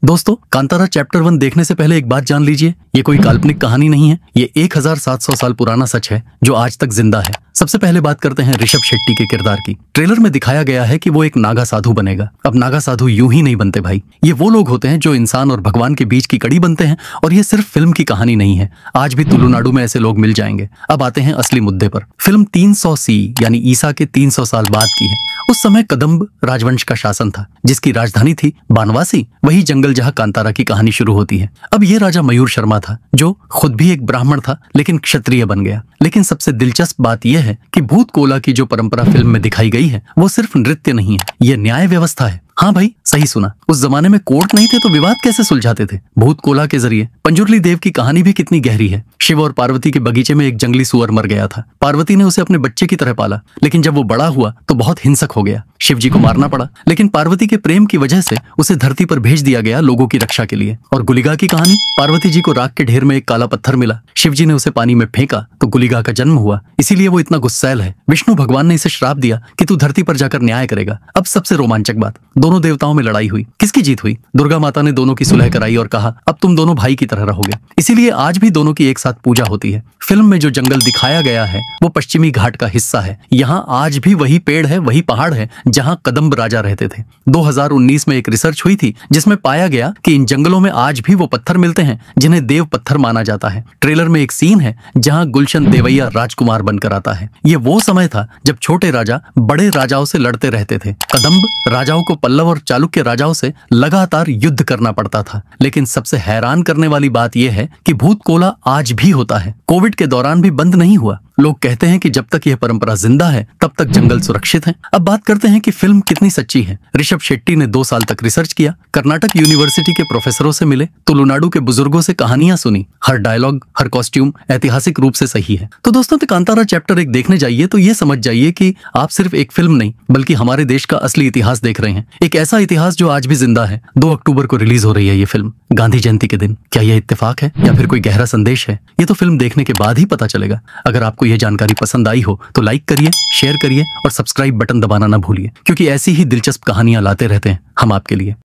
दोस्तों, कांतारा चैप्टर 1 देखने से पहले एक बात जान लीजिए, ये कोई काल्पनिक कहानी नहीं है। ये 1700 साल पुराना सच है जो आज तक जिंदा है। सबसे पहले बात करते हैं ऋषभ शेट्टी के किरदार की। ट्रेलर में दिखाया गया है कि वो एक नागा साधु बनेगा। अब नागा साधु यूं ही नहीं बनते भाई, ये वो लोग होते हैं जो इंसान और भगवान के बीच की कड़ी बनते हैं। और ये सिर्फ फिल्म की कहानी नहीं है, आज भी तुलुनाडु में ऐसे लोग मिल जाएंगे। अब आते हैं असली मुद्दे पर। फिल्म 300 सी यानी ईसा के 300 साल बाद की है। उस समय कदम्ब राजवंश का शासन था, जिसकी राजधानी थी बानवासी, वही जंगल जहां कांतारा की कहानी शुरू होती है। अब ये राजा मयूर शर्मा था, जो खुद भी एक ब्राह्मण था लेकिन क्षत्रिय बन गया। लेकिन सबसे दिलचस्प बात यह है कि भूत कोला की जो परंपरा फिल्म में दिखाई गई है वो सिर्फ नृत्य नहीं है, ये न्याय व्यवस्था है। हाँ भाई, सही सुना। उस जमाने में कोर्ट नहीं थे तो विवाद कैसे सुलझाते थे? भूत कोला के जरिए। पंजुर्ली देव की कहानी भी कितनी गहरी है। शिव और पार्वती के बगीचे में एक जंगली सुअर मर गया था। पार्वती ने उसे अपने बच्चे की तरह पाला, लेकिन जब वो बड़ा हुआ तो बहुत हिंसक हो गया। शिव जी को मारना पड़ा, लेकिन पार्वती के प्रेम की वजह से उसे धरती पर भेज दिया गया लोगों की रक्षा के लिए। और गुलिगा की कहानी, पार्वती जी को राख के ढेर में एक काला पत्थर मिला। शिव जी ने उसे पानी में फेंका तो गुलिगा का जन्म हुआ, इसीलिए वो इतना गुस्सैल है। विष्णु भगवान ने इसे श्राप दिया कि तू धरती पर जाकर न्याय करेगा। अब सबसे रोमांचक बात, दोनों देवताओं में लड़ाई हुई। किसकी जीत हुई? दुर्गा माता ने दोनों की सुलह कराई और कहा अब तुम दोनों भाई की तरह रहोगे। इसीलिए आज भी दोनों की एक साथ पूजा होती है। फिल्म में जो जंगल दिखाया गया है वो पश्चिमी घाट का हिस्सा है। यहाँ आज भी वही पेड़ है, वही पहाड़ है जहाँ कदम्ब राजा रहते थे। 2019 में एक रिसर्च हुई थी जिसमें पाया गया कि इन जंगलों में आज भी वो पत्थर मिलते हैं जिन्हें देव पत्थर माना जाता है। ट्रेलर में एक सीन है जहाँ गुलशन देवैया राजकुमार बनकर आता है। ये वो समय था जब छोटे राजा बड़े राजाओं से लड़ते रहते थे। कदम्ब राजाओं को पल्लव और चालुक्य राजाओं से लगातार युद्ध करना पड़ता था। लेकिन सबसे हैरान करने वाली बात यह है कि भूत कोला आज भी होता है। कोविड के दौरान भी बंद नहीं हुआ। लोग कहते हैं कि जब तक यह परंपरा जिंदा है तब तक जंगल सुरक्षित है। अब बात करते हैं कि फिल्म कितनी सच्ची है। ऋषभ शेट्टी ने 2 साल तक रिसर्च किया, कर्नाटक यूनिवर्सिटी के प्रोफेसरों से मिले, तुलुनाडु के बुजुर्गों से कहानियां सुनी। हर डायलॉग, हर कॉस्ट्यूम ऐतिहासिक रूप से सही है। तो दोस्तों, कांतारा चैप्टर 1 देखने जाइए तो ये समझ जाइए कि आप सिर्फ एक फिल्म नहीं बल्कि हमारे देश का असली इतिहास देख रहे हैं। एक ऐसा इतिहास जो आज भी जिंदा है। 2 अक्टूबर को रिलीज हो रही है ये फिल्म, गांधी जयंती के दिन। क्या यह इत्तेफाक है या फिर कोई गहरा संदेश है? ये तो फिल्म देखने के बाद ही पता चलेगा। अगर आपको यह जानकारी पसंद आई हो तो लाइक करिए, शेयर करिए और सब्सक्राइब बटन दबाना ना भूलिए, क्योंकि ऐसी ही दिलचस्प कहानियां लाते रहते हैं हम आपके लिए।